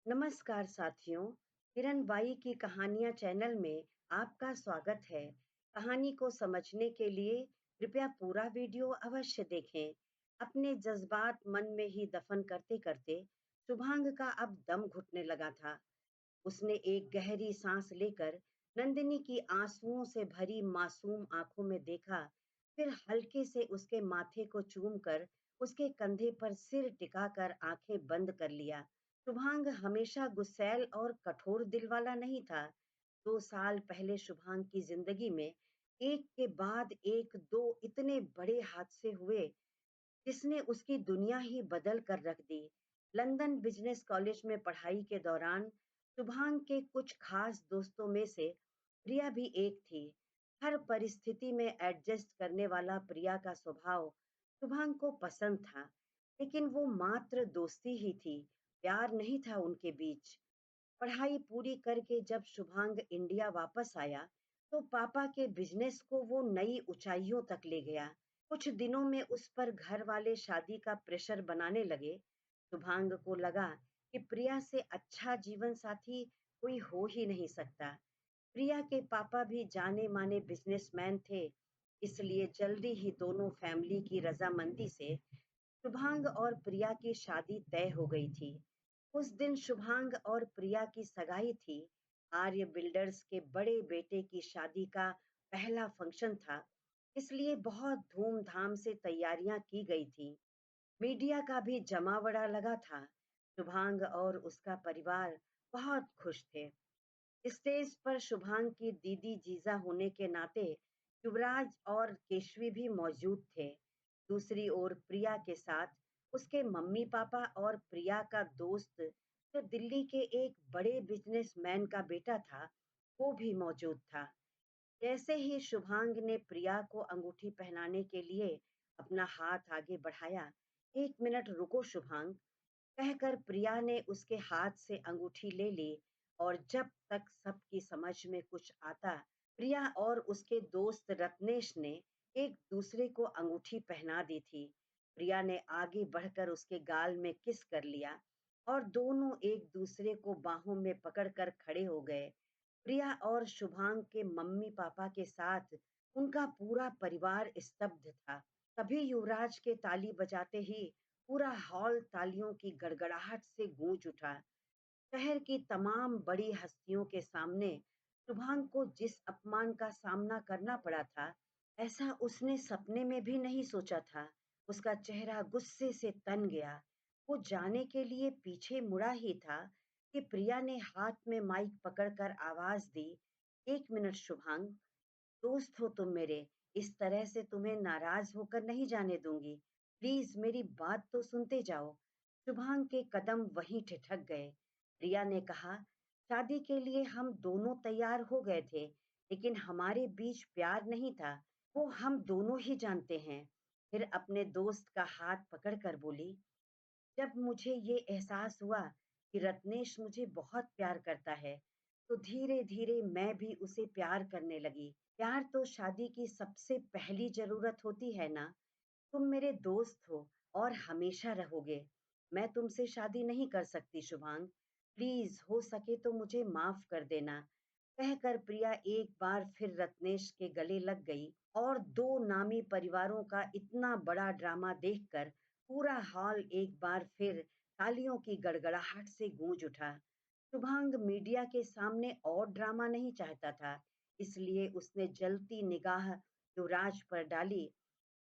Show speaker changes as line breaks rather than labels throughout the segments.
नमस्कार साथियों, किरण बाई की कहानियाँ चैनल में आपका स्वागत है। कहानी को समझने के लिए कृपया पूरा वीडियो अवश्य देखें। अपने जज्बात मन में ही दफन करते करते शुभांग का अब दम घुटने लगा था। उसने एक गहरी सांस लेकर नंदिनी की आंसुओं से भरी मासूम आंखों में देखा, फिर हल्के से उसके माथे को चूमकर उसके कंधे पर सिर टिकाकर आंखें बंद कर लिया। शुभांग हमेशा गुस्सैल और कठोर दिल वाला नहीं था। 2 साल पहले शुभांग की जिंदगी में एक के बाद एक दो इतने बड़े हादसे हुए जिसने उसकी दुनिया ही बदल कर रख दी। लंदन बिजनेस कॉलेज में पढ़ाई के दौरान शुभांग के कुछ खास दोस्तों में से प्रिया भी एक थी। हर परिस्थिति में एडजस्ट करने वाला प्रिया का स्वभाव शुभांग को पसंद था, लेकिन वो मात्र दोस्ती ही थी, प्यार नहीं था उनके बीच। पढ़ाई पूरी करके जब शुभांग इंडिया वापस आया, तो पापा के बिजनेस को वो नई ऊंचाइयों तक ले गया। कुछ दिनों में उस पर घर वाले शादी का प्रेशर बनाने लगे। शुभांग को लगा कि प्रिया से अच्छा जीवन साथी कोई हो ही नहीं सकता। प्रिया के पापा भी जाने माने बिजनेसमैन थे, इसलिए जल्दी ही दोनों फैमिली की रजामंदी से शुभांग और प्रिया की शादी तय हो गई थी। उस दिन शुभांग और प्रिया की सगाई थी। आर्य बिल्डर्स के बड़े बेटे की शादी का पहला फंक्शन था, इसलिए बहुत धूमधाम से तैयारियां की गई थी। मीडिया का भी जमावड़ा लगा था। शुभांग और उसका परिवार बहुत खुश थे। स्टेज पर शुभांग की दीदी जीजा होने के नाते युवराज और केशवी भी मौजूद थे। दूसरी ओर प्रिया के साथ उसके मम्मी पापा और प्रिया का दोस्त जो दिल्ली के एक बड़े बिजनेसमैन का बेटा था, वो भी मौजूद था। जैसे ही शुभांग ने प्रिया को अंगूठी पहनाने के लिए अपना हाथ आगे बढ़ाया, एक मिनट रुको शुभांग, कहकर प्रिया ने उसके हाथ से अंगूठी ले ली। और जब तक सबकी समझ में कुछ आता, प्रिया और उसके दोस्त रत्नेश ने एक दूसरे को अंगूठी पहना दी थी। प्रिया ने आगे बढ़कर उसके गाल में किस कर लिया और दोनों एक दूसरे को बाहों में पकड़कर खड़े हो गए। प्रिया और शुभांग के मम्मी पापा के साथ उनका पूरा परिवार स्तब्ध था। तभी युवराज के ताली बजाते ही पूरा हॉल तालियों की गड़गड़ाहट से गूंज उठा। शहर की तमाम बड़ी हस्तियों के सामने शुभांग को जिस अपमान का सामना करना पड़ा था, ऐसा उसने सपने में भी नहीं सोचा था। उसका चेहरा गुस्से से तन गया। वो जाने के लिए पीछे मुड़ा ही था कि प्रिया ने हाथ में माइक पकड़कर आवाज दी, एक मिनट शुभांग, दोस्त हो तुम मेरे, इस तरह से तुम्हें नाराज होकर नहीं जाने दूंगी। प्लीज मेरी बात तो सुनते जाओ। शुभांग के कदम वहीं ठिठक गए। प्रिया ने कहा, शादी के लिए हम दोनों तैयार हो गए थे, लेकिन हमारे बीच प्यार नहीं था, वो हम दोनों ही जानते हैं। फिर अपने दोस्त का हाथ पकड़कर बोली, जब मुझे ये एहसास हुआ कि रत्नेश मुझे बहुत प्यार करता है, तो धीरे धीरे मैं भी उसे प्यार करने लगी। प्यार तो शादी की सबसे पहली जरूरत होती है ना। तुम मेरे दोस्त हो और हमेशा रहोगे। मैं तुमसे शादी नहीं कर सकती शुभांग। प्लीज हो सके तो मुझे माफ कर देना, कहकर प्रिया एक बार फिर रत्नेश के गले लग गई। और दो नामी परिवारों का इतना बड़ा ड्रामा देखकर पूरा हॉल एक बार फिर तालियों की गड़गड़ाहट से गूंज उठा। शुभांग मीडिया के सामने और ड्रामा नहीं चाहता था, इसलिए उसने जलती निगाह युवराज पर डाली,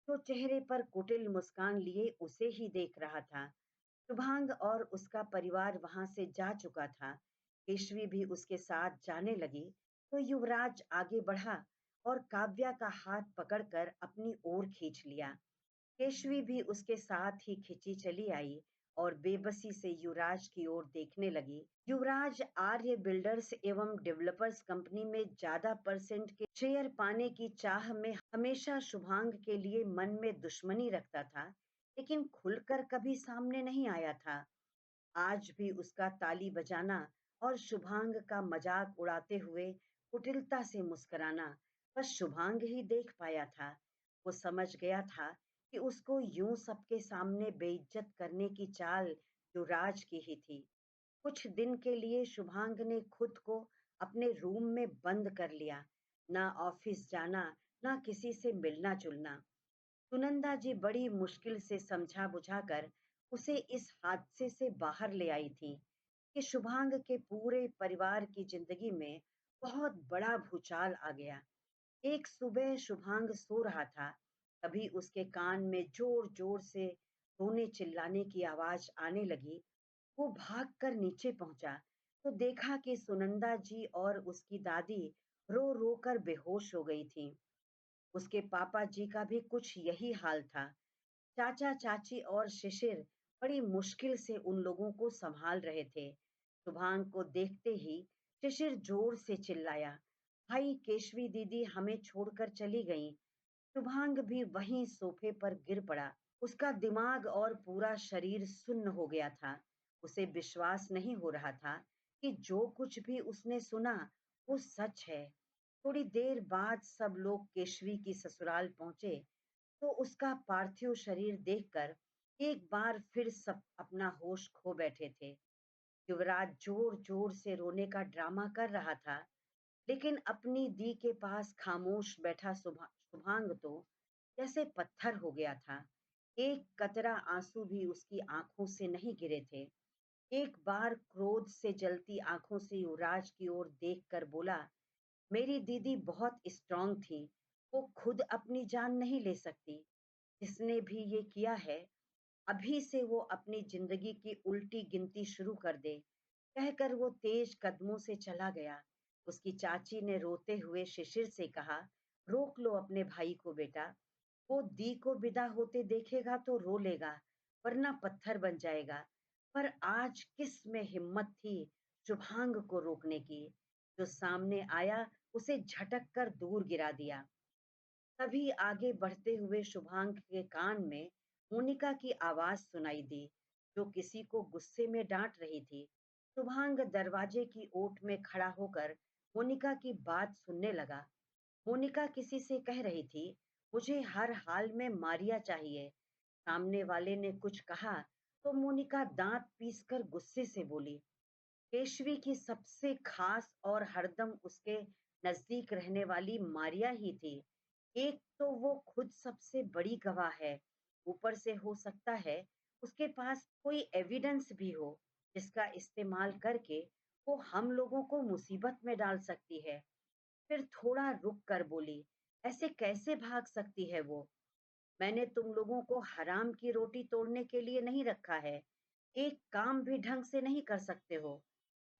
जो चेहरे पर कुटिल मुस्कान लिए उसे ही देख रहा था। शुभांग और उसका परिवार वहां से जा चुका था। केशवी भी उसके साथ जाने लगी, तो युवराज आगे बढ़ा और काव्या का हाथ पकड़कर अपनी ओर खींच लिया। केशवी भी उसके साथ ही खिंची चली आई और बेबसी से युवराज की ओर देखने लगी। युवराज आर्य बिल्डर्स एवं डेवलपर्स कंपनी में ज्यादा परसेंट के शेयर पाने की चाह में हमेशा शुभांग के लिए मन में दुश्मनी रखता था, लेकिन खुलकर कभी सामने नहीं आया था। आज भी उसका ताली बजाना और शुभांग का मजाक उड़ाते हुए कुटिलता से मुस्कुराना बस शुभांग ही देख पाया था। वो समझ गया था कि उसको यूं सबके सामने बेइज्जत करने की चाल युवराज की ही थी। कुछ दिन के लिए शुभांग ने खुद को अपने रूम में बंद कर लिया। ना ऑफिस जाना, ना किसी से मिलना जुलना। सुनंदा जी बड़ी मुश्किल से समझा बुझाकर उसे इस हादसे से बाहर ले आई थी कि शुभांग के पूरे परिवार की जिंदगी में बहुत बड़ा भूचाल आ गया। एक सुबह शुभांग सो रहा था, तभी उसके कान में जोर जोर से रोने चिल्लाने की आवाज आने लगी। वो भागकर नीचे पहुंचा तो देखा कि सुनंदा जी और उसकी दादी रो रो कर बेहोश हो गई थी। उसके पापा जी का भी कुछ यही हाल था। चाचा चाची और शिशिर बड़ी मुश्किल से उन लोगों को संभाल रहे थे। शुभांग को देखते ही शिशिर जोर से चिल्लाया, भाई केशवी दीदी हमें छोड़कर चली गई। शुभांग भी वहीं सोफे पर गिर पड़ा। उसका दिमाग और पूरा शरीर सुन्न हो गया था। उसे विश्वास नहीं हो रहा था कि जो कुछ भी उसने सुना वो सच है। थोड़ी देर बाद सब लोग केशवी की ससुराल पहुंचे तो उसका पार्थिव शरीर देखकर एक बार फिर सब अपना होश खो बैठे थे। युवराज जोर जोर से रोने का ड्रामा कर रहा था, लेकिन अपनी दी के पास खामोश बैठा शुभांग तो जैसे पत्थर हो गया था। एक कतरा आंसू भी उसकी आंखों से नहीं गिरे थे। एक बार क्रोध से जलती आंखों से युवराज की ओर देखकर बोला, मेरी दीदी बहुत स्ट्रांग थी, वो खुद अपनी जान नहीं ले सकती। जिसने भी ये किया है, अभी से वो अपनी जिंदगी की उल्टी गिनती शुरू कर दे। कहकर वो तेज कदमों से चला गया। उसकी चाची ने रोते हुए शिशिर से कहा, रोक लो अपने भाई को बेटा। वो दी को विदा होते देखेगा तो रो लेगा, वरना पत्थर बन जाएगा। पर आज किस में हिम्मत थी शुभांग को रोकने की। जो सामने आया उसे झटक कर दूर गिरा दिया। तभी आगे बढ़ते हुए शुभांग के कान में मोनिका की आवाज सुनाई दी, जो किसी को गुस्से में डांट रही थी। शुभांग दरवाजे की ओट में खड़ा होकर मोनिका की बात सुनने लगा। मोनिका किसी से कह रही थी, मुझे हर हाल में मारिया चाहिए। सामने वाले ने कुछ कहा तो मोनिका दांत पीसकर गुस्से से बोली, केशवी की सबसे खास और हरदम उसके नजदीक रहने वाली मारिया ही थी। एक तो वो खुद सबसे बड़ी गवाह है, ऊपर से हो सकता है उसके पास कोई एविडेंस भी हो जिसका इस्तेमाल करके वो हम लोगों को मुसीबत में डाल सकती है। फिर थोड़ा रुक कर बोली, ऐसे कैसे भाग सकती है वो? मैंने तुम लोगों को हराम की रोटी तोड़ने के लिए नहीं रखा है। एक काम भी ढंग से नहीं कर सकते हो।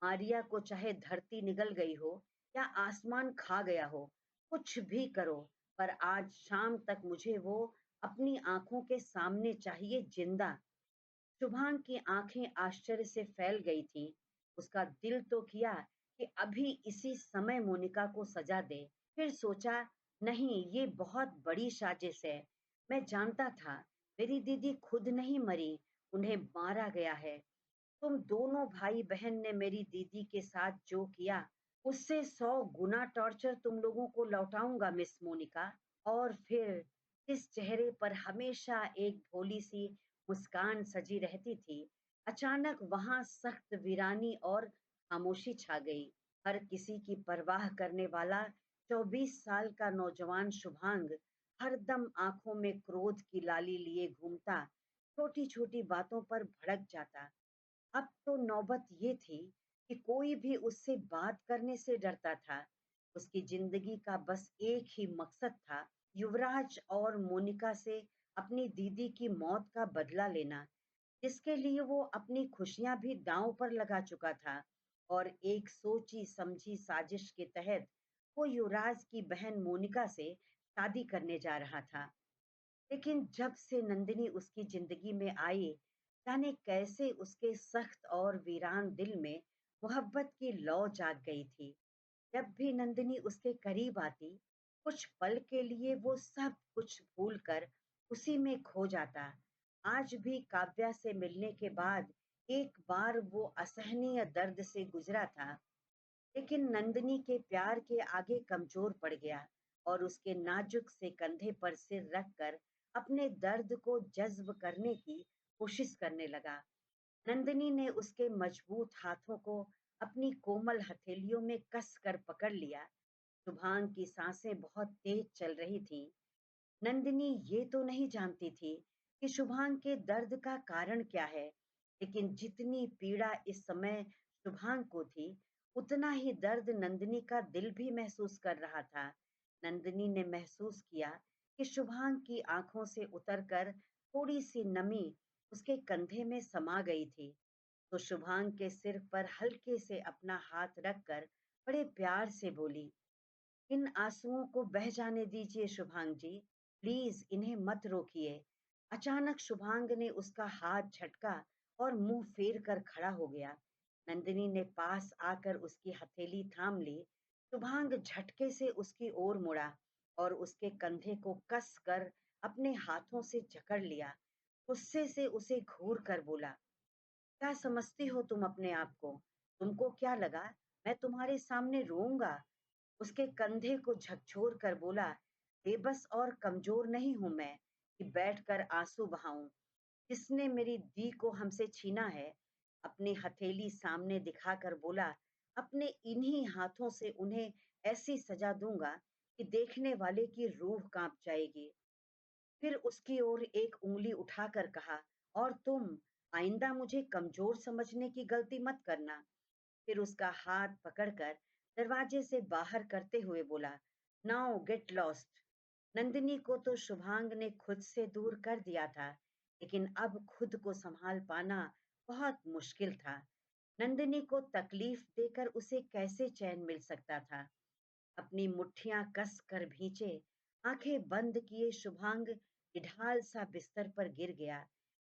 आर्या को चाहे धरती निगल गई हो या आसमान खा गया हो, कुछ भी करो, पर आज शाम तक मुझे वो अपनी आंखों के सामने चाहिए जिंदा। शुभांग की आंखें आश्चर्य से फैल गई थीं। उसका दिल तो किया कि अभी इसी समय मोनिका को सजा दे। फिर सोचा, नहीं, ये बहुत बड़ी साजिश है। मैं जानता था मेरी दीदी खुद नहीं मरी, उन्हें मारा गया है। तुम दोनों भाई बहन ने मेरी दीदी के साथ जो किया, उससे 100 गुना टॉर्चर तुम लोगों को लौटाऊंगा मिस मोनिका। और फिर जिस चेहरे पर हमेशा एक भोली सी मुस्कान सजी रहती थी, अचानक वहां सख्त वीरानी और खामोशी छा गई। हर किसी की परवाह करने वाला 24 साल का नौजवान शुभांग हरदम आंखों में क्रोध की लाली लिए घूमता, छोटी छोटी बातों पर भड़क जाता। अब तो नौबत ये थी कि कोई भी उससे बात करने से डरता था। उसकी जिंदगी का बस एक ही मकसद था, युवराज और मोनिका से अपनी दीदी की मौत का बदला लेना, जिसके लिए वो अपनी खुशियां भी दांव पर लगा चुका था। और एक सोची समझी साजिश के तहत वो युवराज की बहन मोनिका से शादी करने जा रहा था। लेकिन जब से नंदिनी उसकी जिंदगी में आई, जाने कैसे उसके सख्त और वीरान दिल में मोहब्बत की लौ जाग गई थी। जब भी नंदिनी उसके करीब आती, कुछ पल के लिए वो सब कुछ भूलकर उसी में खो जाता। आज भी काव्या से मिलने के बाद एक बार वो असहनीय दर्द से गुजरा था, लेकिन नंदिनी के प्यार के आगे कमजोर पड़ गया और उसके नाजुक से कंधे पर सिर रखकर अपने दर्द को जज्ब करने की कोशिश करने लगा। नंदिनी ने उसके मजबूत हाथों को अपनी कोमल हथेलियों में कस कर पकड़ लिया। शुभांग की सांसें बहुत तेज चल रही थीं। नंदिनी ये तो नहीं जानती थी कि शुभांग के दर्द का कारण क्या है, लेकिन जितनी पीड़ा इस समय शुभांग को थी, उतना ही दर्द नंदिनी का दिल भी महसूस कर रहा था। नंदिनी ने महसूस किया कि शुभांग की आंखों से उतरकर थोड़ी सी नमी उसके कंधे में समा गई थी। तो शुभांग के सिर पर हल्के से अपना हाथ रखकर बड़े प्यार से बोली, इन आंसुओं को बह जाने दीजिए शुभांग जी, प्लीज इन्हें मत रोकिए। अचानक शुभांग ने उसका हाथ झटका और मुंह फेर कर खड़ा हो गया। नंदिनी ने पास आकर उसकी हथेली थाम ली। शुभांग झटके से उसकी ओर मुड़ा और उसके कंधे को कस कर अपने हाथों से जकड़ लिया। गुस्से से उसे घूर कर बोला, क्या समझती हो तुम अपने आप को? तुमको क्या लगा मैं तुम्हारे सामने रोऊंगा? उसके कंधे को झकझोर कर बोला, बेबस और कमजोर नहीं हूं मैं कि बैठकर आंसू बहाऊं। किसने मेरी दी को हमसे छीना है? अपनी हथेली सामने दिखाकर बोला, अपने इन्हीं हाथों से उन्हें ऐसी सजा दूंगा कि देखने वाले की रूह कांप जाएगी। फिर उसकी ओर एक उंगली उठाकर कहा, और तुम आइंदा मुझे कमजोर समझने की गलती मत करना। फिर उसका हाथ पकड़कर दरवाजे से बाहर करते हुए बोला, नाउ गेट लॉस्ट। नंदिनी को तो शुभांग ने खुद से दूर कर दिया था, लेकिन अब खुद को संभाल पाना बहुत मुश्किल था। नंदिनी को तकलीफ देकर उसे कैसे चैन मिल सकता था? अपनी मुट्ठियां कस कर भींचे, आंखें बंद किए शुभांग ढाल सा बिस्तर पर गिर गया।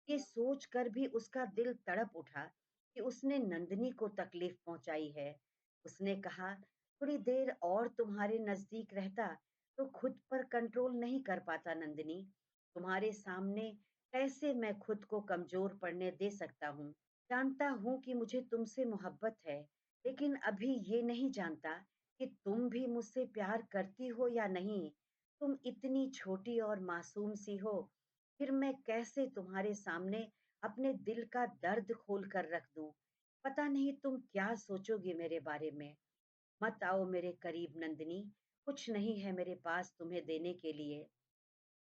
ये सोच कर भी उसका दिल तड़प उठा कि उसने नंदिनी को तकलीफ पहुंचाई है। उसने कहा, थोड़ी देर और तुम्हारे नजदीक रहता तो खुद पर कंट्रोल नहीं कर पाता नंदिनी। तुम्हारे सामने कैसे मैं खुद को कमजोर पड़ने दे सकता हूँ? जानता हूँ कि मुझे तुमसे मोहब्बत है, लेकिन अभी ये नहीं जानता कि तुम भी मुझसे प्यार करती हो या नहीं। तुम इतनी छोटी और मासूम सी हो, फिर मैं कैसे तुम्हारे सामने अपने दिल का दर्द खोल कर रख दूं? पता नहीं तुम क्या सोचोगी मेरे बारे में। मत आओ मेरे करीब नंदिनी, कुछ नहीं है मेरे पास तुम्हें देने के लिए।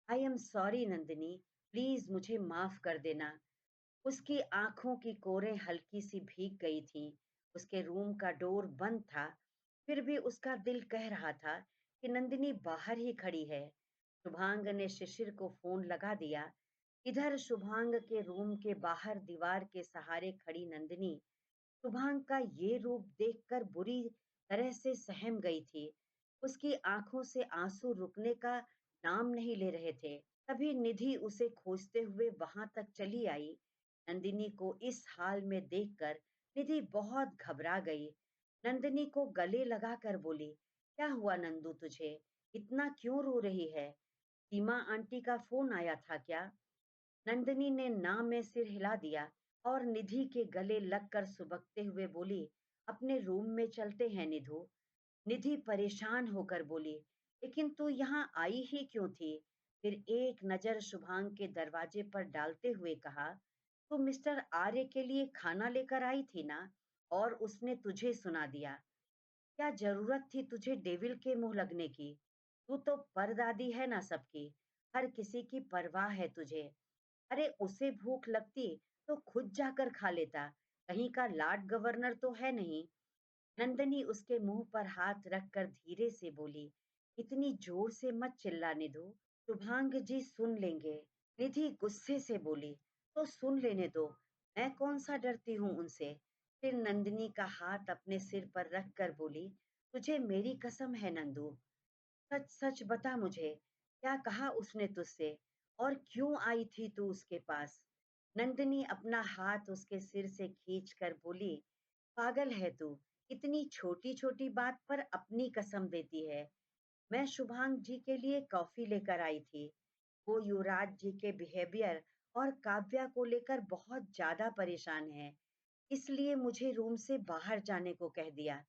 I am sorry Nandini, please मुझे माफ कर देना। उसकी आंखों की कोरें हल्की सी भीग गई थीं। उसके रूम का डोर बंद था, फिर भी उसका दिल कह रहा था कि नंदिनी बाहर ही खड़ी है। शुभांग ने शिशिर को फोन लगा दिया। इधर शुभांग के रूम के बाहर दीवार के सहारे खड़ी नंदिनी शुभांग का ये रूप देखकर बुरी तरह से सहम गई थी। उसकी आंखों से आंसू रुकने का नाम नहीं ले रहे थे। तभी निधि उसे खोजते हुए वहां तक चली आई। नंदिनी को इस हाल में देखकर निधि बहुत घबरा गई। नंदिनी को गले लगाकर बोली, क्या हुआ नंदू तुझे? इतना क्यों रो रही है? सीमा आंटी का फोन आया था क्या? नंदिनी ने ना में सिर हिला दिया और निधि के गले लगकर सुबकते हुए बोली, अपने रूम में चलते हैं निधु। निधि परेशान होकर बोली, लेकिन तू यहाँ आई ही क्यों थी? फिर एक नजर शुभांग के दरवाजे पर डालते हुए कहा, तू मिस्टर आर्य के लिए खाना लेकर आई थी ना, और उसने तुझे सुना दिया। क्या जरूरत थी तुझे डेविल के मुंह लगने की? तू तो परदादी है ना सबकी, हर किसी की परवाह है तुझे। अरे उसे भूख लगती तो खुद जाकर खा लेता, कहीं का लॉर्ड गवर्नर तो है नहीं। नंदनी उसके मुंह पर हाथ रखकर धीरे से बोली, इतनी जोर से मत चिल्ला निधु, शुभांग जी सुन लेंगे। निधि गुस्से से बोली, तो सुन लेने दो, मैं कौन सा डरती हूँ उनसे। फिर नंदिनी का हाथ अपने सिर पर रखकर बोली, तुझे मेरी कसम है नंदू, सच सच बता मुझे, क्या कहा उसने तुझसे और क्यों आई थी तू उसके पास? नंदिनी अपना हाथ उसके सिर से खींच कर बोली, पागल है तू, इतनी छोटी छोटी बात पर अपनी कसम देती है। मैं शुभांग जी के लिए कॉफी लेकर आई थी। वो युवराज जी के बिहेवियर और काव्या को लेकर बहुत ज्यादा परेशान है, इसलिए मुझे रूम से बाहर जाने को कह दिया।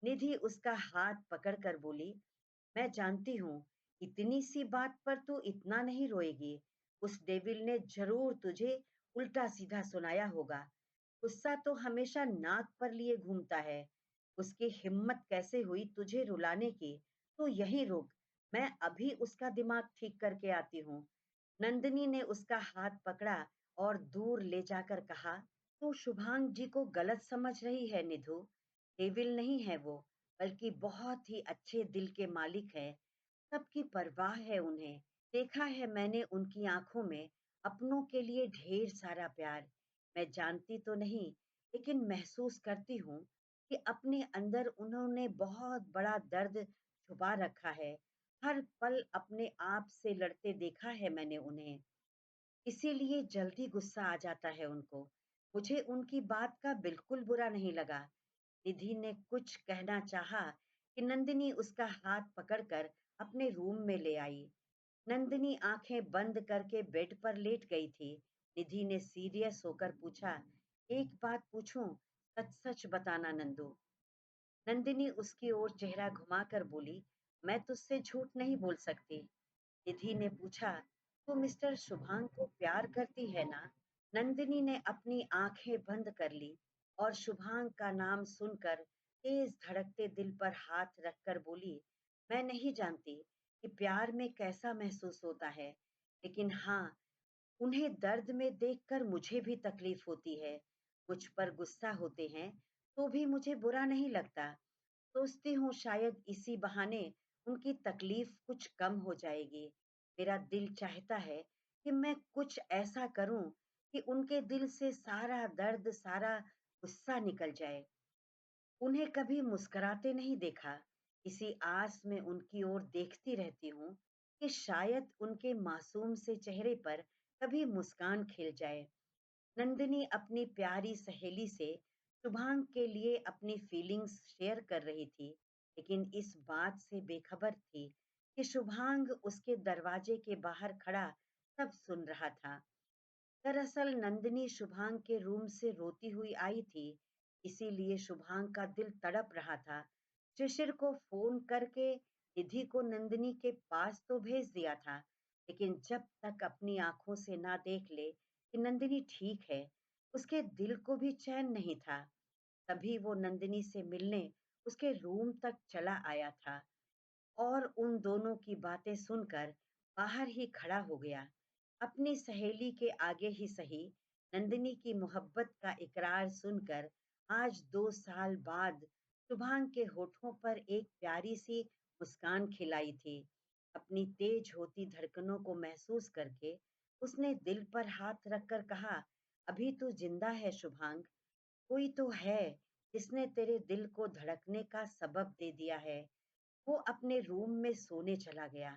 निधि उसका हाथ पकड़कर बोली, मैं जानती हूँ, इतनी सी बात पर तू इतना नहीं रोएगी। उस डेविल ने जरूर तुझे उल्टा सीधा सुनाया होगा। गुस्सा तो हमेशा नाक पर लिए घूमता है। उसकी हिम्मत कैसे हुई तुझे रुलाने की? तो यहीं रुक, मैं अभी उसका दिमाग ठीक करके आती हूँ। नंदिनी ने उसका हाथ पकड़ा और दूर ले जाकर कहा, तू शुभांग जी को गलत समझ रही है निधु। डेविल नहीं है वो, बल्कि बहुत ही अच्छे दिल के मालिक है। सबकी परवाह है उन्हें। देखा है मैंने उनकी आंखों में अपनों के लिए ढेर सारा प्यार। मैं जानती तो नहीं, लेकिन महसूस करती हूँ कि अपने अंदर उन्होंने बहुत बड़ा दर्द छुपा रखा है। हर पल अपने आप से लड़ते देखा है मैंने उन्हें। इसीलिए जल्दी गुस्सा आ जाता है उनको। मुझे उनकी बात का बिल्कुल बुरा नहीं लगा। निधि ने कुछ कहना चाहा कि नंदिनी उसका हाथ पकड़कर अपने रूम में ले आई। नंदिनी आंखें बंद करके बेड पर लेट गई थी। निधि ने सीरियस होकर पूछा, एक बात पूछूं? सच सच बताना नंदू। नंदिनी उसकी ओर चेहरा घुमाकर बोली, मैं तुझसे झूठ नहीं बोल सकती। निधि ने पूछा, तू मिस्टर शुभांग को प्यार करती है ना? नंदिनी ने अपनी आंखें बंद कर ली और शुभांग का नाम सुनकर तेज धड़कते दिल पर हाथ रखकर बोली, मैं नहीं जानती कि प्यार में कैसा महसूस होता है, लेकिन हाँ, उन्हें दर्द में देखकर मुझे भी तकलीफ होती है। मुझ पर गुस्सा होते हैं तो भी मुझे बुरा नहीं लगता। सोचती हूँ शायद इसी बहाने उनकी तकलीफ कुछ कम हो जाएगी। मेरा दिल चाहता है कि मैं कुछ ऐसा करूं कि उनके दिल से सारा दर्द, सारा गुस्सा निकल जाए। उन्हें कभी मुस्कुराते नहीं देखा। इसी आस में उनकी ओर देखती रहती हूँ कि शायद उनके मासूम से चेहरे पर कभी मुस्कान खिल जाए। नंदिनी अपनी प्यारी सहेली से शुभांग के लिए अपनी फीलिंग्स शेयर कर रही थी, लेकिन इस बात से बेखबर थी कि शुभांग उसके दरवाजे के बाहर खड़ा सब सुन रहा था। दरअसल नंदिनी शुभांग के रूम से रोती हुई आई थी, इसीलिए शुभांग का दिल तड़प रहा था। शिशिर को फोन करके निधि को नंदिनी के पास तो भेज दिया था, लेकिन जब तक अपनी आंखों से ना देख ले कि नंदिनी ठीक है, उसके दिल को भी चैन नहीं था। तभी वो नंदिनी से मिलने उसके रूम तक चला आया था और उन दोनों की बातें सुनकर बाहर ही खड़ा हो गया। अपनी सहेली के आगे ही सही, नंदिनी की मोहब्बत का इकरार सुनकर आज 2 साल बाद शुभांग के होठों पर एक प्यारी सी मुस्कान खिलाई थी। अपनी तेज होती धड़कनों को महसूस करके उसने दिल पर हाथ रखकर कहा, अभी तो जिंदा है शुभांग। कोई तो है जिसने तेरे दिल को धड़कने का सबब दे दिया है। वो अपने रूम में सोने चला गया।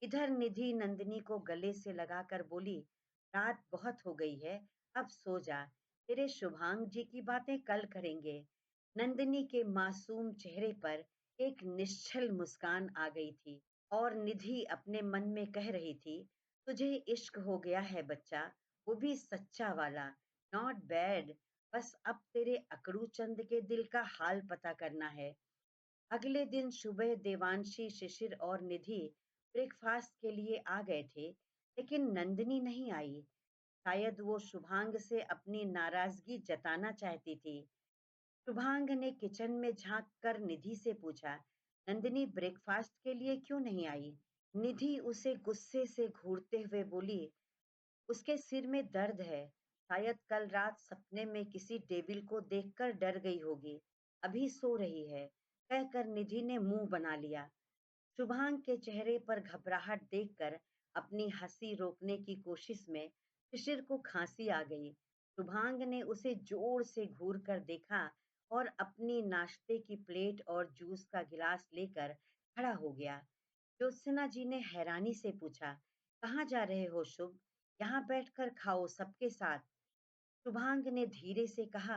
इधर निधि नंदिनी को गले से लगाकर बोली, रात बहुत हो गई है, अब सो जा। तेरे शुभांग जी की बातें कल करेंगे। नंदिनी के मासूम चेहरे पर एक निश्चल मुस्कान आ गई थी और निधि अपने मन में कह रही थी, तुझे इश्क हो गया है बच्चा, वो भी सच्चा वाला। Not bad. बस अब तेरे अकड़ू चंद के दिल का हाल पता करना है। अगले दिन सुबह देवांशी, शिशिर और निधि ब्रेकफास्ट के लिए आ गए थे, लेकिन नंदिनी नहीं आई। शायद वो शुभांग से अपनी नाराजगी जताना चाहती थी। शुभांग ने किचन में झांक कर निधि से पूछा, नंदिनी ब्रेकफास्ट के लिए क्यों नहीं आई? निधि उसे गुस्से से घूरते हुए बोली, उसके सिर में दर्द है। शायद कल रात सपने में किसी डेविल को देखकर डर गई होगी। अभी सो रही है, कहकर निधि ने मुंह बना लिया। शुभांग के चेहरे पर घबराहट देखकर अपनी हंसी रोकने की कोशिश में शिशिर को खांसी आ गई। शुभांग ने उसे जोर से घूर कर देखा और अपनी नाश्ते की प्लेट और जूस का गिलास लेकर खड़ा हो गया। ज्योत्सना जी ने हैरानी से पूछा, कहाँ जा रहे हो शुभ? यहाँ बैठकर खाओ सबके साथ। शुभांग ने धीरे से कहा,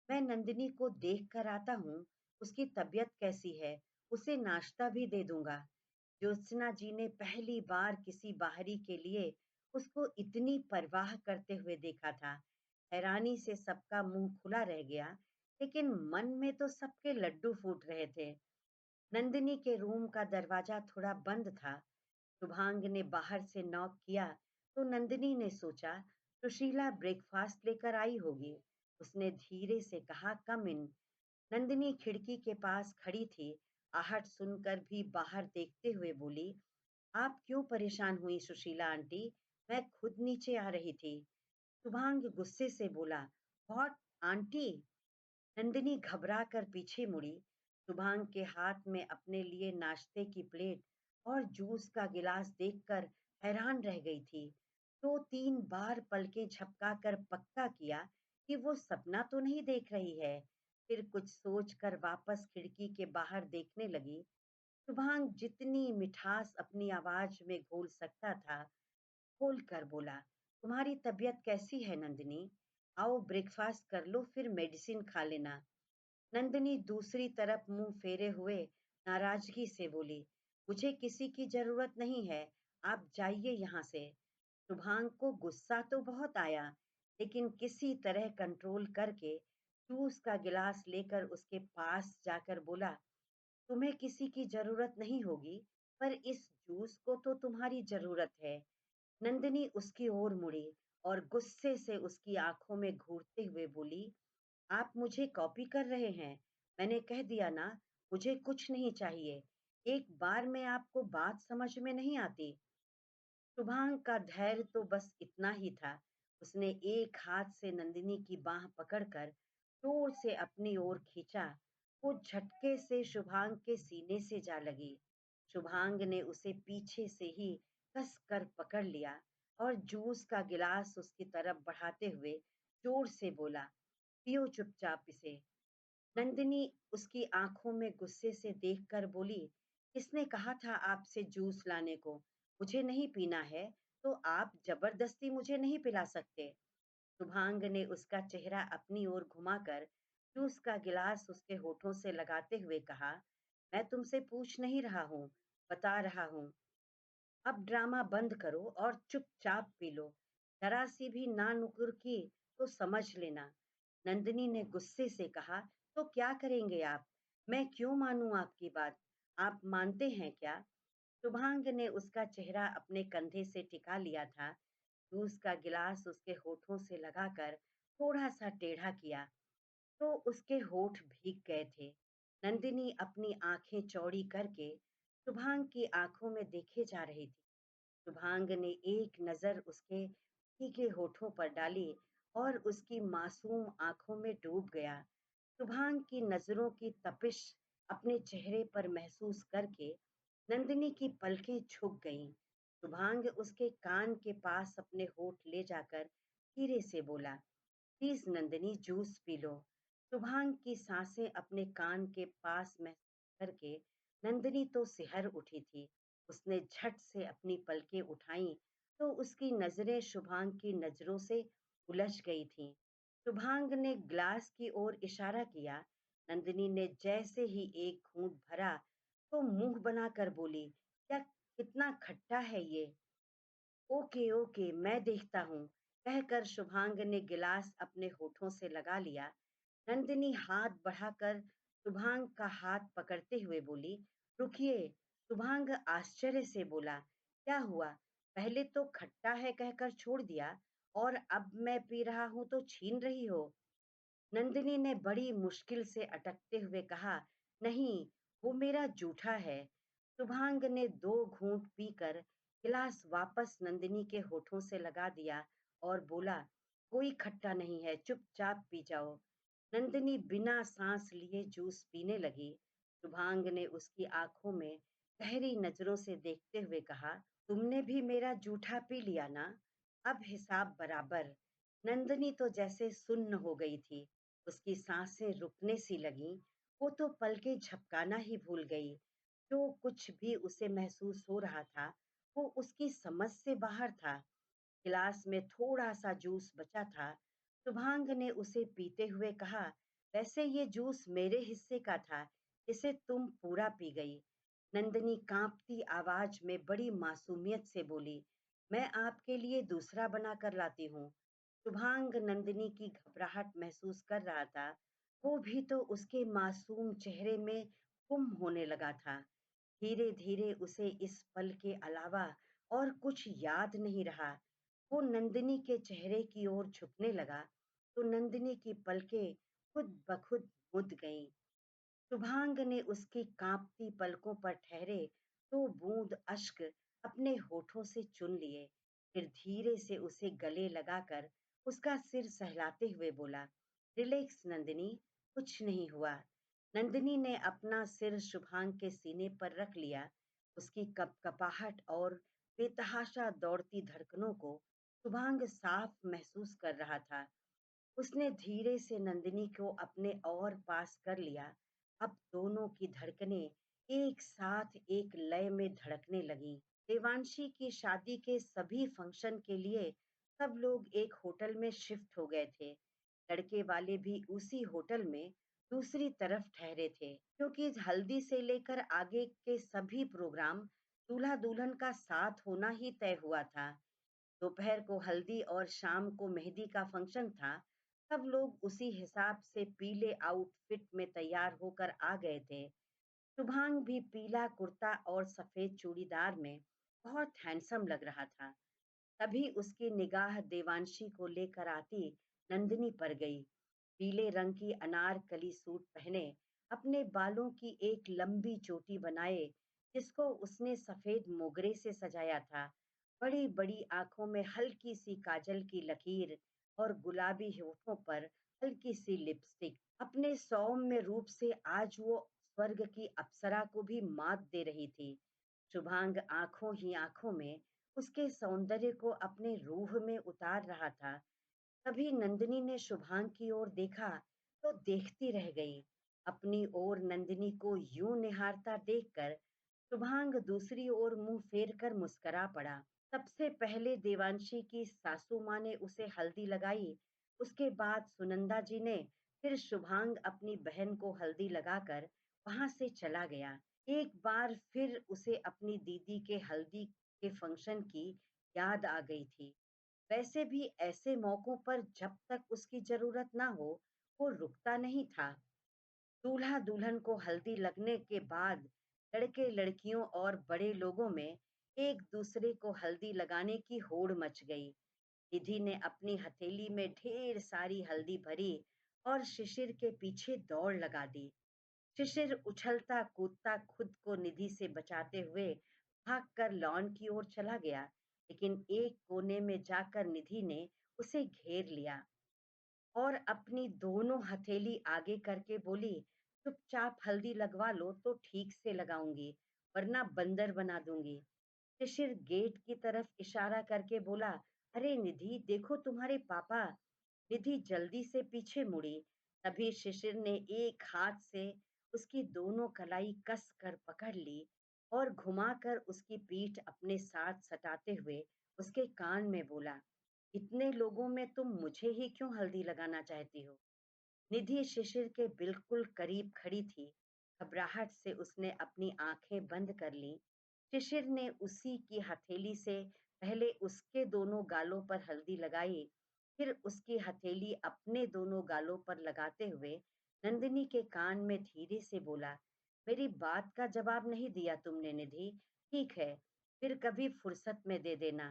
मैं नंदिनी को देख कर आता हूँ, उसकी तबीयत कैसी है, उसे नाश्ता भी दे दूंगा। ज्योत्सना जी ने पहली बार किसी बाहरी के लिए उसको इतनी परवाह करते हुए देखा था। हैरानी से सबका मुंह खुला रह गया, लेकिन मन में तो सबके लड्डू फूट रहे थे। नंदिनी के रूम का दरवाजा थोड़ा बंद था। शुभांग ने बाहर से नॉक किया तो नंदिनी ने सोचा सुशीला ब्रेकफास्ट लेकर आई होगी। उसने धीरे से कहा, कम इन। नंदिनी खिड़की के पास खड़ी थी। आहट सुनकर भी बाहर देखते हुए बोली, आप क्यों परेशान हुई सुशीला आंटी? मैं खुद नीचे आ रही थी। शुभांग गुस्से से बोला, व्हाट आंटी? नंदिनी घबरा कर पीछे मुड़ी। शुभांग के हाथ में अपने लिए नाश्ते की प्लेट और जूस का गिलास देखकर हैरान रह गई थी। तो तीन बार पलकें झपकाकर पक्का किया कि वो सपना तो नहीं देख रही है। फिर कुछ सोचकर वापस खिड़की के बाहर देखने लगी। शुभांग जितनी मिठास अपनी आवाज में घोल सकता था खोल कर बोला, तुम्हारी तबीयत कैसी है नंदिनी? आओ ब्रेकफास्ट कर लो फिर मेडिसिन खा लेना। नंदिनी दूसरी तरफ मुंह फेरे हुए नाराजगी से बोली, मुझे किसी की जरूरत नहीं है, आप जाइए यहाँ से। शुभांग को गुस्सा तो बहुत आया, लेकिन किसी तरह कंट्रोल करके जूस का गिलास लेकर उसके पास जाकर बोला, तुम्हें किसी की जरूरत नहीं होगी, पर इस जूस को तो तुम्हारी जरूरत है। नंदिनी उसकी ओर मुड़ी और गुस्से से उसकी आंखों में घूरते हुए बोली, आप मुझे कॉपी कर रहे हैं। मैंने कह दिया ना, मुझे कुछ नहीं चाहिए। एक बार में आपको बात समझ में नहीं आती। शुभांग का धैर्य तो बस इतना ही था। उसने एक हाथ से नंदिनी की बाह पकड़कर जोर से अपनी ओर खींचा। वो झटके से शुभांग के सीने से जा लगी। शुभांग ने उसे पीछे से ही कस कर पकड़ लिया और जूस का गिलास उसकी तरफ बढ़ाते हुए जोर से बोला, पियो चुपचाप इसे। नंदिनी उसकी आंखों में गुस्से से देखकर बोली, किसने कहा था आपसे जूस लाने को? मुझे नहीं पीना है, तो आप जबरदस्ती मुझे नहीं पिला सकते। शुभांग ने उसका चेहरा अपनी ओर घुमाकर जूस का गिलास उसके होठों से लगाते हुए कहा, मैं तुमसे पूछ नहीं रहा हूँ, बता रहा हूँ। अब ड्रामा बंद करो और चुपचाप पी लो। जरा सी भी ना नुकुर की तो समझ लेना। नंदिनी ने गुस्से से कहा, तो क्या करेंगे आप? मैं क्यों मानूं आपकी बात? आप मानते हैं क्या? शुभांग ने उसका चेहरा अपने कंधे से टिका लिया था। जूस का गिलास उसके होठों से लगाकर थोड़ा सा टेढ़ा किया तो उसके होठ भीग गए थे। नंदिनी अपनी आंखें चौड़ी करके शुभांग की आंखों में देखे जा रही थी। शुभांग ने एक नजर उसके फीके होठों पर डाली और उसकी मासूम आंखों में डूब गया। शुभांग की नजरों की तपिश अपने चेहरे पर महसूस करके नंदिनी की पलकें झुक गईं। शुभांग उसके कान के पास अपने होठ ले जाकर धीरे से बोला, please Nandini juice P low. Shubhang की सांसें अपने कान के पास महसूस करके नंदिनी तो सिहर उठी थी। उसने झट से अपनी पलकें उठाई तो उसकी नजरें शुभांग की नजरों से उलझ गई थीं। शुभांग ने ग्लास की ओर इशारा किया। नंदिनी ने जैसे ही एक घूंट भरा तो मुंह बनाकर बोली, क्या कितना खट्टा है ये? ओके ओके मैं देखता हूँ, कहकर शुभांग ने गिलास अपने होठों से लगा लिया। नंदिनी हाथ बढ़ाकर शुभांग का हाथ पकड़ते हुए बोली, रुकिए। शुभांग आश्चर्य से बोला, क्या हुआ? पहले तो खट्टा है कहकर छोड़ दिया और अब मैं पी रहा हूं तो छीन रही हो। नंदिनी ने बड़ी मुश्किल से अटकते हुए कहा, नहीं, वो मेरा जूठा है। शुभांग ने दो घूंट पीकर गिलास वापस नंदिनी के होठों से लगा दिया और बोला, कोई खट्टा नहीं है, चुपचाप पी जाओ। नंदिनी बिना सांस लिए जूस पीने लगी। शुभांग ने उसकी आंखों में गहरी नजरों से देखते हुए कहा, तुमने भी मेरा जूठा पी लिया ना? अब हिसाब बराबर। नंदिनी तो जैसे सुन्न हो गई थी। उसकी सांसें रुकने सी लगीं। वो तो पलकें झपकाना ही भूल गई। जो कुछ भी उसे महसूस हो रहा था वो उसकी समझ से बाहर था। गिलास में थोड़ा सा जूस बचा था। शुभांग ने उसे पीते हुए कहा, वैसे ये जूस मेरे हिस्से का था, इसे तुम पूरा पी गई। नंदिनी कांपती आवाज में बड़ी मासूमियत से बोली, मैं आपके लिए दूसरा बना कर लाती हूँ। शुभांग नंदिनी की घबराहट महसूस कर रहा था। वो भी तो उसके मासूम चेहरे में गुम होने लगा था। धीरे धीरे उसे इस पल के अलावा और कुछ याद नहीं रहा। वो नंदिनी के चेहरे की ओर झुकने लगा तो नंदिनी की पलकें खुद ब खुद मुद गईं। शुभांग ने उसकी कांपती पलकों पर ठहरे तो बूंद अश्क अपने होठों से चुन लिए। फिर धीरे से उसे गले लगाकर उसका सिर सहलाते हुए बोला, रिलैक्स नंदिनी, कुछ नहीं हुआ। नंदिनी ने अपना सिर शुभांग के सीने पर रख लिया। उसकी कपकपाहट और बेतहाशा दौड़ती धड़कनों को शुभांग साफ महसूस कर रहा था। उसने धीरे से नंदिनी को अपने और पास कर लिया। अब दोनों की धड़कनें एक साथ एक लय में धड़कने लगीं। देवांशी की शादी के सभी फंक्शन के लिए सब लोग एक होटल में शिफ्ट हो गए थे। लड़के वाले भी उसी होटल में दूसरी तरफ ठहरे थे, क्योंकि हल्दी से लेकर आगे के सभी प्रोग्राम दूल्हा दुल्हन का साथ होना ही तय हुआ था। दोपहर को हल्दी और शाम को मेहंदी का फंक्शन था। सब लोग उसी हिसाब से पीले आउटफिट में तैयार होकर आ गए थे। शुभांग भी पीला कुर्ता और सफेद चूड़ीदार में बहुत हैंडसम लग रहा था। तभी उसकी निगाह देवांशी को लेकर आती नंदिनी पर गई। पीले रंग की अनारकली सूट पहने, अपने बालों की एक लंबी चोटी बनाए, जिसको उसने सफेद मोगरे से सजाया था। बड़ी बड़ी आंखों में हल्की सी काजल की लकीर और गुलाबी होठों पर हल्की सी लिपस्टिक। अपने सौम्य रूप से आज वो स्वर्ग की अप्सरा को भी मात दे रही थी। शुभांग आंखों ही आंखों में उसके सौंदर्य को अपने रूह में उतार रहा था। तभी नंदिनी ने शुभांग की ओर देखा तो देखती रह गई। अपनी ओर नंदिनी को यूं निहारता देखकर शुभांग दूसरी ओर मुंह फेर कर मुस्कुरा पड़ा। सबसे पहले देवांशी की सासू माँ ने उसे हल्दी लगाई। उसके बाद सुनंदा जी ने, फिर शुभांग अपनी बहन को हल्दी लगाकर वहां से चला गया। एक बार फिर उसे अपनी दीदी के हल्दी के फंक्शन की याद आ गई थी। वैसे भी ऐसे मौकों पर जब तक उसकी जरूरत ना हो, वो रुकता नहीं था। दूल्हा दुल्हन को हल्दी लगने के बाद लड़के लड़कियों और बड़े लोगों में एक दूसरे को हल्दी लगाने की होड़ मच गई। निधि ने अपनी हथेली में ढेर सारी हल्दी भरी और शिशिर के पीछे दौड़ लगा दी। शिशिर उछलता कूदता खुद को निधि से बचाते हुए भागकर लॉन की ओर चला गया, लेकिन एक कोने में जाकर निधि ने उसे घेर लिया और अपनी दोनों हथेली आगे करके बोली, चुपचाप हल्दी लगवा लो तो ठीक से लगाऊंगी, वरना बंदर बना दूंगी। शिशिर गेट की तरफ इशारा करके बोला, अरे निधि, देखो तुम्हारे पापा। निधि जल्दी से पीछे मुड़ी। तभी शिशिर ने एक हाथ से उसकी दोनों कलाई कस कर पकड़ ली और घुमाकर उसकी पीठ अपने साथ सटाते हुए उसके कान में बोला, इतने लोगों में तुम मुझे ही क्यों हल्दी लगाना चाहती हो? निधि शिशिर के बिल्कुल करीब खड़ी थी। घबराहट से उसने अपनी आंखें बंद कर ली। शिशिर ने उसी की हथेली से पहले उसके दोनों गालों पर हल्दी लगाई, फिर उसकी हथेली अपने दोनों गालों पर लगाते हुए नंदिनी के कान में धीरे से बोला, मेरी बात का जवाब नहीं दिया तुमने निधि। ठीक है, फिर कभी फुर्सत में दे देना,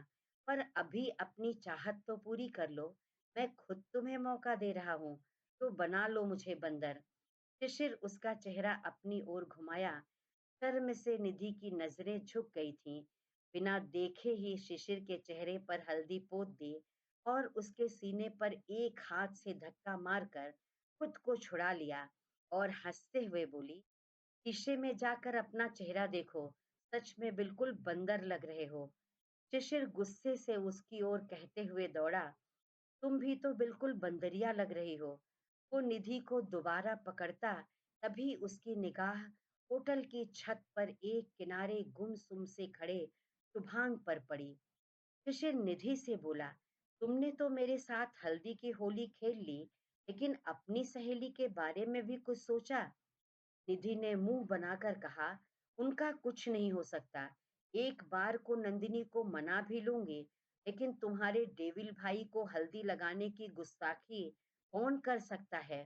पर अभी अपनी चाहत तो पूरी कर लो। मैं खुद तुम्हें मौका दे रहा हूँ, तो बना लो मुझे बंदर। शिशिर उसका चेहरा अपनी ओर घुमाया। शर्म से निधि की नजरें झुक गई थीं। बिना देखे ही शिशिर के चेहरे पर हल्दी पोत दी और उसके सीने पर एक हाथ से धक्का मारकर खुद को छुड़ा लिया और हंसते हुए बोली, शीशे में जाकर अपना चेहरा देखो, सच में बिल्कुल बंदर लग रहे हो। शिशिर गुस्से से उसकी ओर कहते हुए दौड़ा, तुम भी तो बिल्कुल बंदरिया लग रही हो। वो निधि को दोबारा पकड़ता, तभी उसकी निगाह होटल की छत पर एक किनारे गुमसुम से खड़े शुभांग पर पड़ी। शिशिर निधि से बोला, तुमने तो मेरे साथ हल्दी की होली खेल ली, लेकिन अपनी सहेली के बारे में भी कुछ सोचा? निधि ने मुंह बनाकर कहा, उनका कुछ नहीं हो सकता। एक बार को नंदिनी को मना भी लूंगी, लेकिन तुम्हारे डेविल भाई को हल्दी लगाने की गुस्ताखी कौन कर सकता है?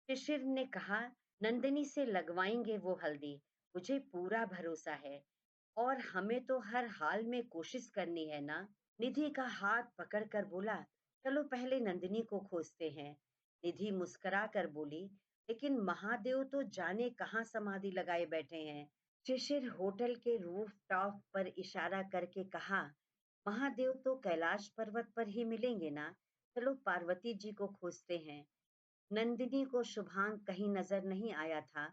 शिशिर ने कहा, नंदिनी से लगवाएंगे वो हल्दी, मुझे पूरा भरोसा है। और हमें तो हर हाल में कोशिश करनी है ना। निधि का हाथ पकड़कर बोला, चलो पहले नंदिनी को खोजते हैं। निधि मुस्कुरा कर बोली, लेकिन महादेव तो जाने कहाँ समाधि लगाए बैठे हैं। शिशिर होटल के रूफ टॉप पर इशारा करके कहा, महादेव तो कैलाश पर्वत पर ही मिलेंगे ना। चलो पार्वती जी को खोजते हैं। नंदिनी को शुभांग कहीं नजर नहीं आया था,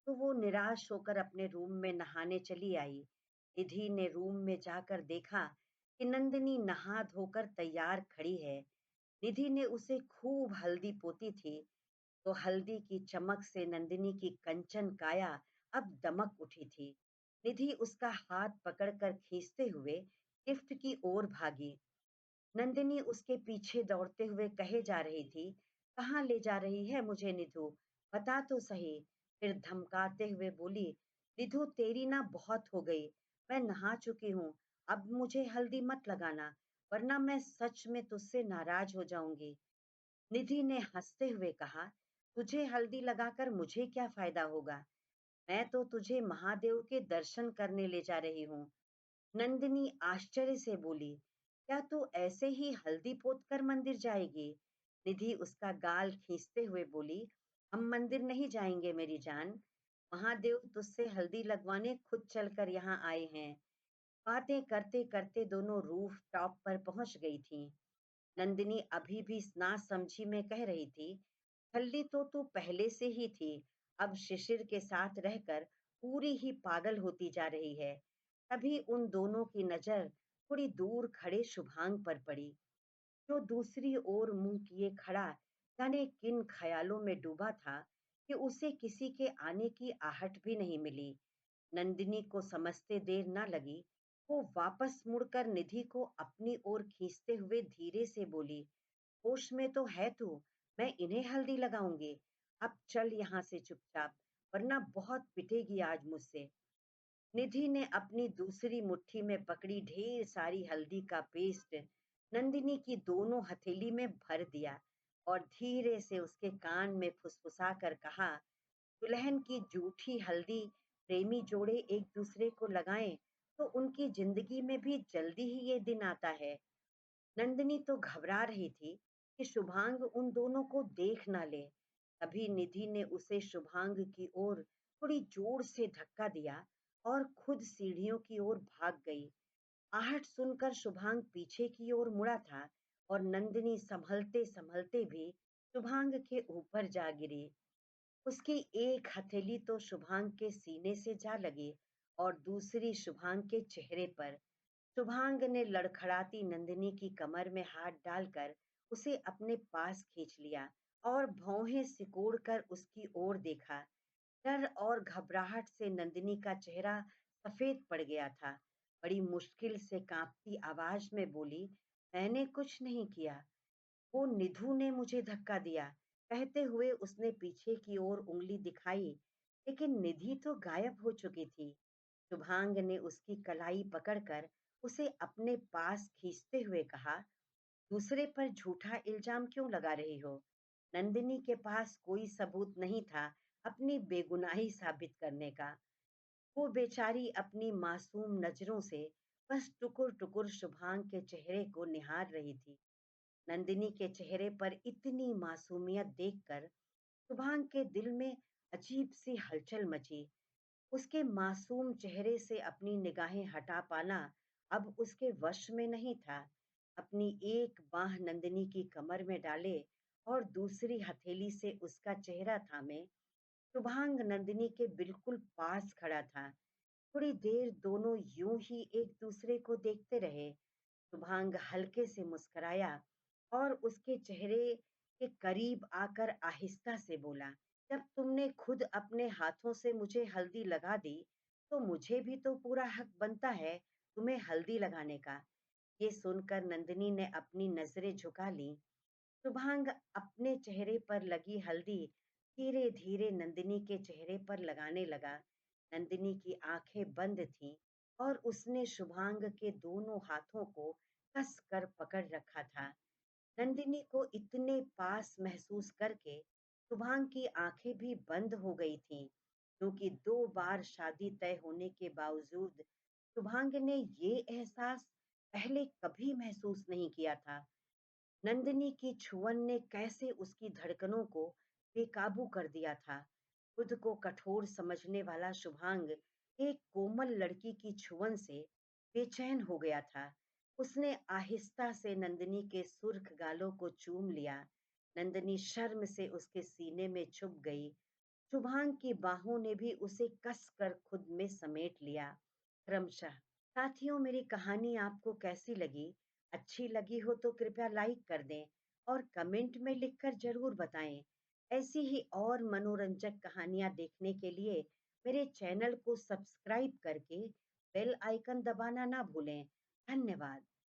तो वो निराश होकर अपने रूम में नहाने चली आई। निधि ने रूम में जाकर देखा कि नंदिनी नहा धोकर तैयार खड़ी है। निधि ने उसे खूब हल्दी पोती थी, तो हल्दी की चमक से नंदिनी की कंचन काया अब दमक उठी थी। निधि उसका हाथ पकड़कर खींचते हुए लिफ्ट की ओर भागी। नंदिनी उसके पीछे दौड़ते हुए कहे जा रही थी, कहाँ ले जा रही है मुझे निधु, बता तो सही। फिर धमकाते हुए बोली, निधु तेरी ना बहुत हो गई, मैं नहा चुकी हूँ, अब मुझे हल्दी मत लगाना, वरना मैं सच में तुझसे नाराज हो जाऊंगी। निधि ने हंसते हुए कहा, तुझे हल्दी लगाकर मुझे क्या फायदा होगा, मैं तो तुझे महादेव के दर्शन करने ले जा रही हूँ। नंदिनी आश्चर्य से बोली, क्या तू ऐसे ही हल्दी पोत कर मंदिर जाएगी? निधि उसका गाल खींचते हुए बोली, हम मंदिर नहीं जाएंगे मेरी जान, महादेव तुझसे हल्दी लगवाने खुद चलकर यहाँ आए हैं। बातें करते करते दोनों रूफ टॉप पर पहुंच गई थीं। नंदिनी अभी भी ना समझी में कह रही थी, हल्दी तो तू पहले से ही थी, अब शिशिर के साथ रहकर पूरी ही पागल होती जा रही है। तभी उन दोनों की नजर थोड़ी दूर खड़े शुभांग पर पड़ी, जो दूसरी ओर मुंह किए खड़ा जाने किन ख्यालों में डूबा था कि उसे किसी के आने की आहट भी नहीं मिली। नंदिनी को समझते देर न लगी, वो वापस मुड़कर निधि को अपनी ओर खींचते हुए धीरे से बोली, होश में तो है तू, मैं इन्हें हल्दी लगाऊंगी। अब चल यहाँ से चुपचाप, वरना बहुत पिटेगी आज मुझसे। निधि ने अपनी दूसरी मुट्ठी में पकड़ी ढेर सारी हल्दी का पेस्ट नंदिनी की दोनों हथेली में भर दिया और धीरे से उसके कान में फुसफुसा कर कहा, दुल्हन की जूठी हल्दी प्रेमी जोड़े एक दूसरे को लगाएं तो उनकी जिंदगी में भी जल्दी ही ये दिन आता है। नंदिनी तो घबरा रही थी कि शुभांग उन दोनों को देख ना ले। तभी निधि ने उसे शुभांग की ओर थोड़ी जोर से धक्का दिया और खुद सीढ़ियों की ओर भाग गई। आहट सुनकर शुभांग पीछे की ओर मुड़ा था और नंदिनी संभलते संभलते भी शुभांग के ऊपर जा गिरी। उसकी एक हथेली तो शुभांग के सीने से जा लगी और दूसरी शुभांग के चेहरे पर। शुभांग ने लड़खड़ाती नंदिनी की कमर में हाथ डालकर उसे अपने पास खींच लिया और भौहें सिकोड़कर उसकी ओर देखा। डर और घबराहट से नंदिनी का चेहरा सफेद पड़ गया था। बड़ी मुश्किल से कांपती आवाज में बोली, मैंने कुछ नहीं किया, वो निधु ने मुझे धक्का दिया। कहते हुए उसने पीछे की ओर उंगली दिखाई, लेकिन निधि तो गायब हो चुकी थी। शुभांग ने उसकी कलाई पकड़कर उसे अपने पास खींचते हुए कहा, दूसरे पर झूठा इल्जाम क्यों लगा रही हो? नंदिनी के पास कोई सबूत नहीं था अपनी बेगुनाही साबित करने का। वो बेचारी अपनी मासूम नजरों से बस टुकुर टुकुर शुभांग के चेहरे को निहार रही थी। नंदिनी के चेहरे पर इतनी मासूमियत देखकर शुभांग के दिल में अजीब सी हलचल मची। उसके मासूम चेहरे से अपनी निगाहें हटा पाना अब उसके वश में नहीं था। अपनी एक बाह नंदिनी की कमर में डाले और दूसरी हथेली से उसका चेहरा थामे शुभांग नंदिनी के बिल्कुल पास खड़ा था। थोड़ी देर दोनों यूं ही एक दूसरे को देखते रहे। शुभांग हल्के से मुस्कुराया और उसके चेहरे के करीब आकर आहिस्ता से बोला, जब तुमने खुद अपने हाथों से मुझे हल्दी लगा दी, तो मुझे भी तो पूरा हक बनता है तुम्हें हल्दी लगाने का। ये सुनकर नंदिनी ने अपनी नजरें झुका ली। शुभांग अपने चेहरे पर लगी हल्दी धीरे धीरे नंदिनी के चेहरे पर लगाने लगा। नंदिनी की आंखें बंद थीं और उसने शुभांग के दोनों हाथों को कस कर पकड़ रखा था। नंदिनी को इतने पास महसूस करके शुभांग की आंखें भी बंद हो गई थीं, क्योंकि 2 बार शादी तय होने के बावजूद शुभांग ने ये एहसास पहले कभी महसूस नहीं किया था। नंदिनी की छुअन ने कैसे उसकी धड़कनों को बेकाबू कर दिया था। खुद को कठोर समझने वाला शुभांग एक कोमल लड़की की छुअन से बेचैन हो गया था। उसने आहिस्ता से नंदिनी के सुर्ख गालों को चूम लिया। नंदिनी शर्म से उसके सीने में छुप गई। शुभांग की बाहों ने भी उसे कसकर खुद में समेट लिया। क्रमशः साथियों, मेरी कहानी आपको कैसी लगी? अच्छी लगी हो तो कृपया लाइक कर दें और कमेंट में लिखकर जरूर बताएं। ऐसी ही और मनोरंजक कहानियां देखने के लिए मेरे चैनल को सब्सक्राइब करके बेल आइकन दबाना ना भूलें। धन्यवाद।